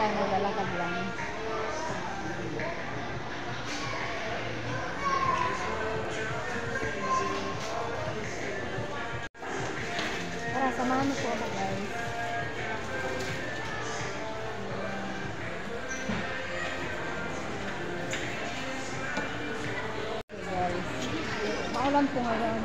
Naglalakad lang. Tara, samahan mo po ako, guys. Maulan po ngayon.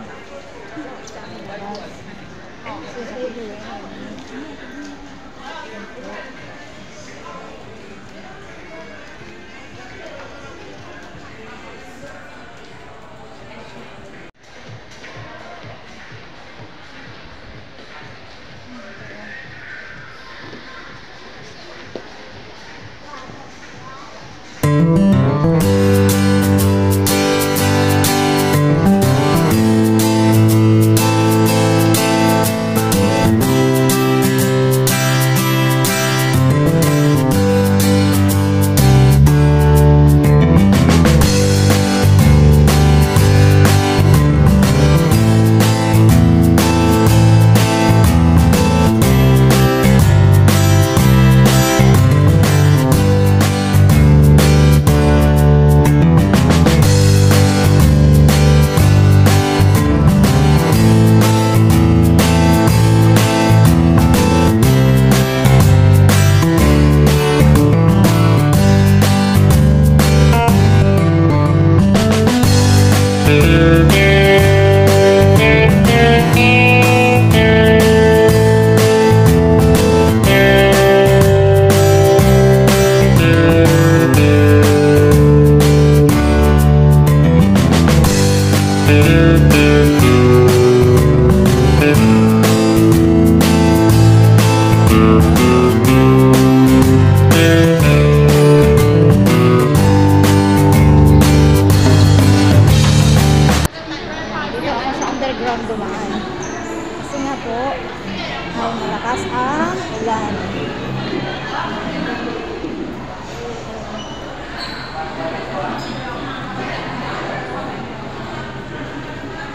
Dumaan. Kasi nga po, may malakas ang ulan.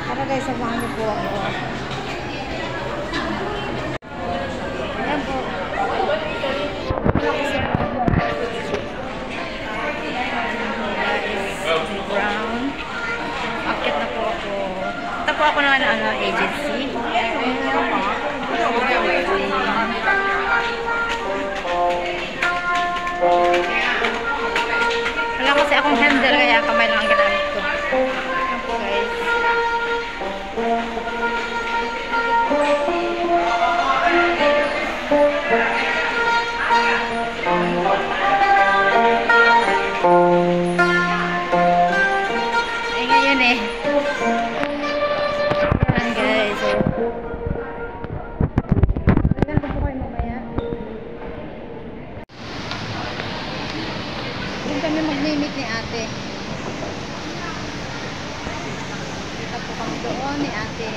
Tara guys, samahan niyo po ako. Ayan po. Brown. Akit na po ako. Ito po ako naman agency. Wala kasi akong handle kaya kamay lang ang ginamit ko. Guys. Ay ngayon eh. Ayan guys. Tignan ko po kayo mamaya. Doon kami mag-limit ni ate. Kita po kami doon ni ate.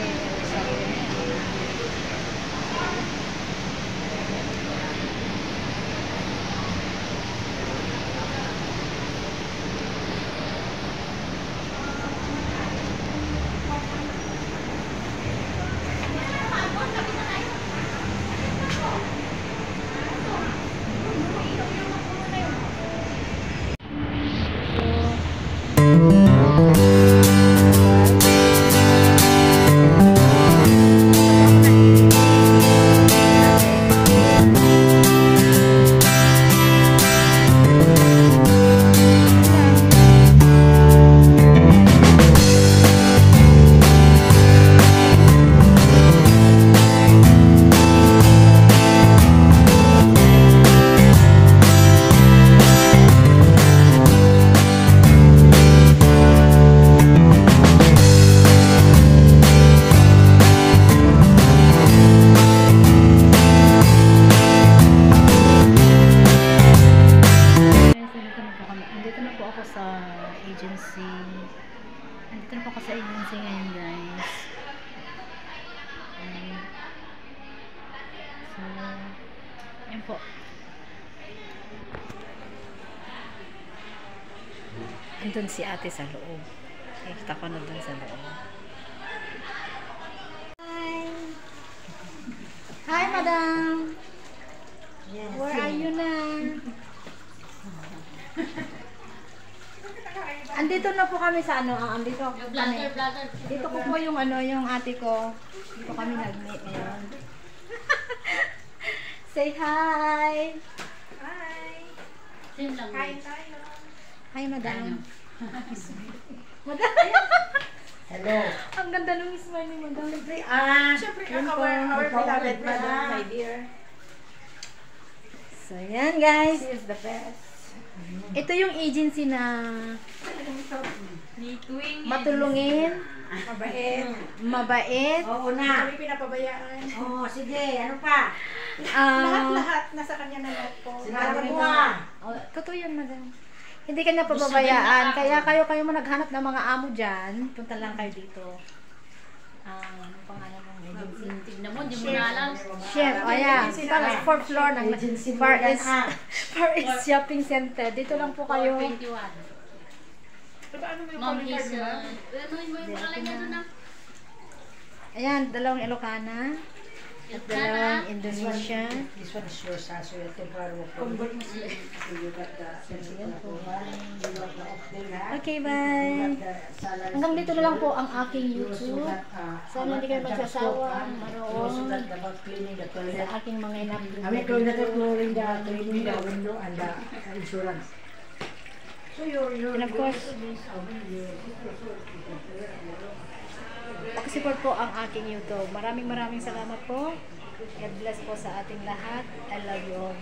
ako sa agency ngayon, guys. So, yun po. Andun si ate sa loob. Nakita ko na dun sa loob. Hi! Hi, madam! Yes. Where are you na? Andito na po kami sa ano, andito kami. Dito ko po yung ano, yung ate ko. Dito kami nag-meet ngayon. Say hi! Hi! Same lang. Kain tayo. Hi, madam. Madam! Hello. Ang ganda nung smile ni madam. Siyempre, Yun po. our beloved madam, my dear. So, yan guys. She is the best. Ito yung agency na matulungin, Mabait. mabait, Oo Hindi na. kami pinapabayaan. Oo, sige. Ano pa? Lahat-lahat nasa kanya na lahat po. Sinabi mo ah. totoo yan, madam. Hindi ka niya pababayaan. Kaya kayo mo naghanap ng mga amo dyan, punta lang kayo dito. Ano pangalan ng agency? Tignan mo, hindi mo na alam. Chef, ayan. Tapos fourth floor ng Agency mo Far yan, East, ah. Far East Shopping Center. Dito lang po kayo. 421. Diba ano mo yung Ma'am calling card is, mo? ano mo yung pangalan niya doon ah? Ayan, dalawang Ilocana. At dalawang Indonesia. This one is yours, ha? So, ito para mo. Convert mo siya. So, you got the certificate of one. You got the off-day, ha? Okay, You bye. got the salary. Hanggang dito na lang po ang aking You also YouTube. got, Sana hindi kayo about the magsasawa, job scope, ha? You also maroon. got about cleaning the Sa toilet. aking mga I mean, cleaning the window and the insurance. So, And of course, pakisupport po ang aking YouTube. Maraming salamat po. God bless po sa ating lahat. I love you all.